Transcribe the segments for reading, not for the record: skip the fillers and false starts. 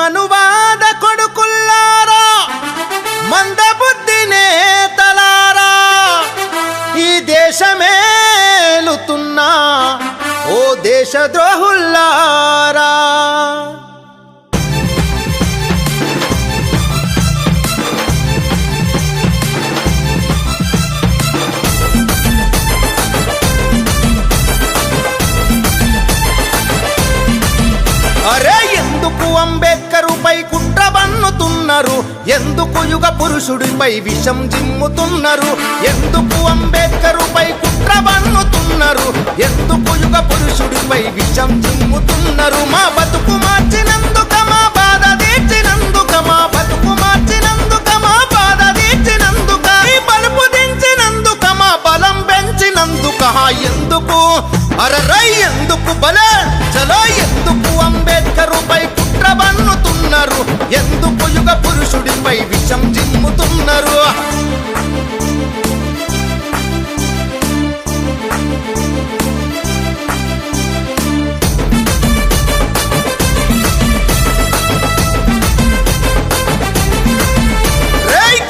మనువాద కొడుకుల్లారా, మందబుద్ధి నేతలారా, ఈ దేశమేలుతున్నా ఓ దేశద్రోహుల్లారా. అరే ఎందుకు అంబేద్కరుపై కుట్ర బన్నుతున్నారు, ఎందుకు యుగ పురుషుడిపై విషం జిమ్ముతున్నారు, ఎందుకు అంబేద్కరుపై కుట్ర బన్నుతున్నారు, ఎందుకు యుగ పురుషుడిపై విషం జిమ్ముతున్నారు. మా బతుకు మార్చినందుక, మా బాధ తీర్చినందుక, మా బతుకు మార్చినందుక, మా బాధ తీర్చినందుక, ఈ బలుపు దించినందుక, మా బలం పెంచినందుక. ఎందుకు అరరై ఎందుకు బలే చలో, ఎందుకు అంబేద్కరుపై కుట్ర బన్నుతున్నారు, ఎందుకు యుగ పురుషుడిపై విషం జిమ్ముతున్నారు.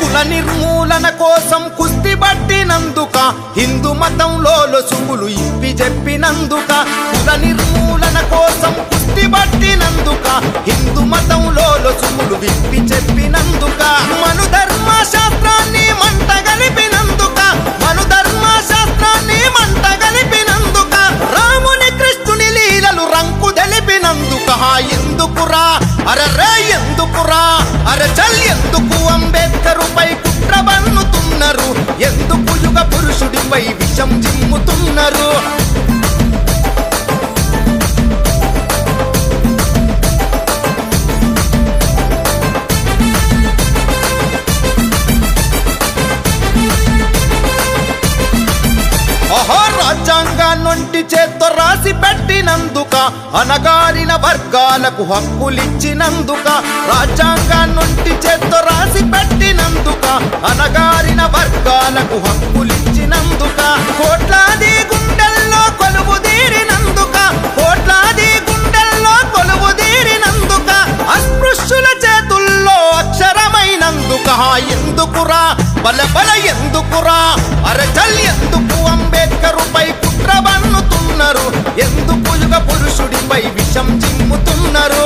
కుల నిర్మూలన కోసం కుస్తీ పట్టినందుక, హిందూ మతంలో లొసుగులు ఇప్పి చెప్పినందుక, కుల నిర్మూలన కోసం కుస్తీ పట్టినందుక, హిందూ మతంలో లొసుగులు విప్పి చెప్పినందుక, మను ధర్మశాస్త్రాన్ని మంట గలిపినందుక, మను ధర్మశాస్త్రాన్ని మంట గలిపినందుక, రాముని కృష్ణుని లీలలు రంకు తెలిపినందుక. ఎందుకురా అరరే ఎందుకురా అరచల్, ఎందుకు అంబేద్కరుపై కుట్ర బన్నుతున్నారు, ఎందుకు యుగ పురుషుడిపై విషం జిమ్ముతున్నారు. రాజ్యాంగాన్నొంటి చేత్తో రాసి పెట్టినందుక, అనగారిన వర్గాలకు హక్కులిచ్చినందుక, రాజ్యాంగాన్నొంటి చేత్తో రాసి పెట్టినందుక, అనగారిన వర్గాలకు హక్కులిచ్చినందుక, కోట్లాది గుండెల్లో కొలువు తీరినందుక, కోట్లాది గుండెల్లో కొలువు తీరినందుక, అస్పృశ్యుల చేతుల్లో అక్షరమైనందుక. ఎందుకురా బల బల ఎందుకురా అరచల్, ఎందుకు అంబేద్కరుపై కుట్ర బన్నుతున్నారు, ఎందుకు యుగ పురుషుడిపై విషం జిమ్ముతున్నారు.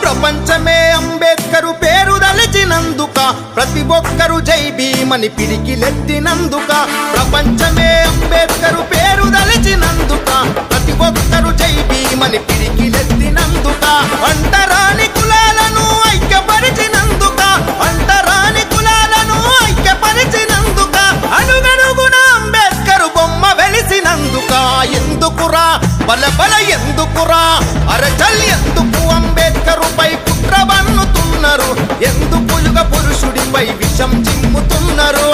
ప్రపంచమే అంబేద్కరు పేరు దలిచినందుక, ప్రతి ఒక్కరు జై భీమని పిడికిలెత్తినందుక, ప్రపంచమే అంబేద్కరు పేరు దలిచినందుక, ప్రతి ఒక్కరు జై భీమని పిడికిలెత్తినందుక, అంటరాని కులాలను ఐక్యపరిచినందుక, అంటరాని కులాలను ఐక్యపరిచినందుక, అడుగడుగున అంబేద్కరు బొమ్మ వెలిసినందుక. ఎందుకురా బల బల ఎందుకురా అరచల్, ఎందుకు అంబేద్కరుపై కుట్ర బన్నుతున్నారు, ఎందుకు యుగ పురుషుడిపై విషం జిమ్ముతున్నారు.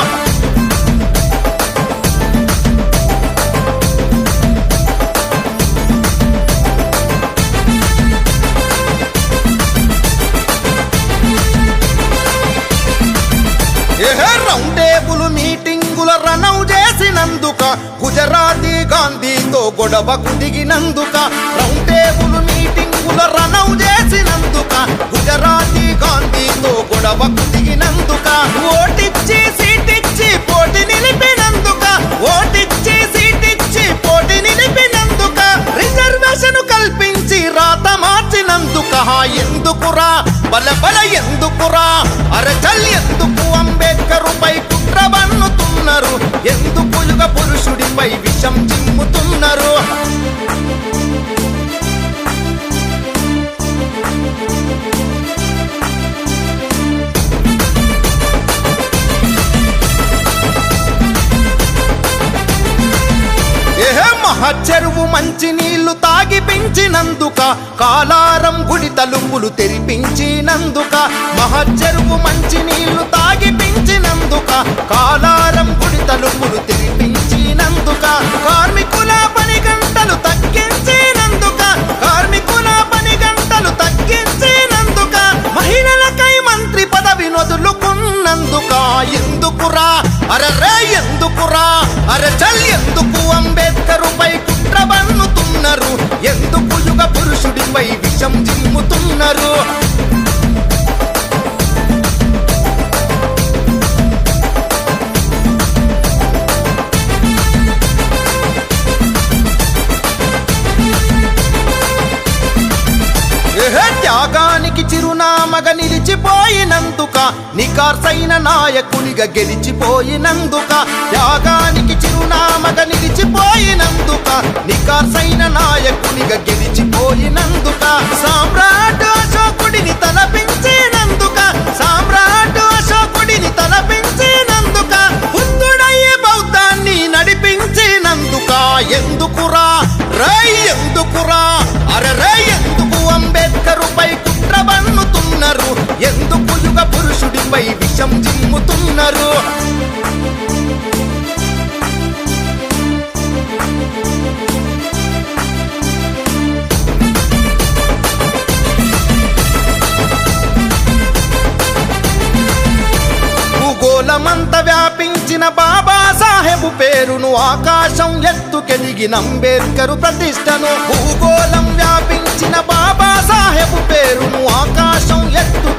రౌండ్ టేబుల్ మీటింగుల రనౌ చేసినందుక, గుజరాతీ గాంధీతో గొడవకు దిగినందుక, రౌండ్ టేబుల్ మీటింగుల రనౌ చేసినందుక, గుజరాతీ గాంధీతో గొడవకు దిగినందుక, ఓటిచ్చి సీటిచ్చి పోటీ నిలిపినందుక, ఓటిచ్చి సీటిచ్చి పోటీ నిలిపినందుక, రిజర్వేషన్ కల్పించి రాత మార్చినందుక. ఎందుకురా బల బల ఎందుకురా అరచల్, ఎందుకు అంబేద్కరుపై కుట్ర బన్నుతున్నారు, ఎందుకు యుగ పురుషుడిపై విషం జిమ్ముతున్నారు. చెరువు మంచి నీళ్లు తాగి పెంచినందుక, కాలారం గుడి తలుపులు తెరిపించినందుక, మహచెరువు మంచి నీళ్లు తాగి పెంచినందుక, కాలారం గుడి తలుపులు తెరిపించినందుక, కార్మికుల పని గంటలు తగ్గించినందుక, కార్మికుల పని గంటలు తగ్గించినందుక, మహిళలకై చిరునామగా నిలిచిపోయినందుక నికార్సైన నాయకునిగా గెలిచిపోయినందుక త్యాగానికి చిరునామగా నిలిచిపోయినందుక నికార్సైన నాయకునిగా గెలిచిపోయినందుక సామ్రాట్ అశోకుడిని తలపించినందుక సామ్రాట్ అశోకుడిని తలపించినందుక బుద్ధుడయ్యే బౌద్ధాన్ని నడిపించినందుక ఎందుకురా రై ఎందుకురా అరరై ఎందుకు అంబేద్కరుపై కుట్ర బన్నుతున్నారు ఎందుకు యుగ పురుషుడిపై విషం జిమ్ముతున్నారు భూగోళమంత వ్యాపించిన బాబాసాహెబు పేరును ఆకాశం ఎత్తుకెదిగిన అంబేద్కరు ప్రతిష్టను భూగోళం వ్యాపించిన బాబాసాహెబు పేరును ఆకాశం ఎత్తు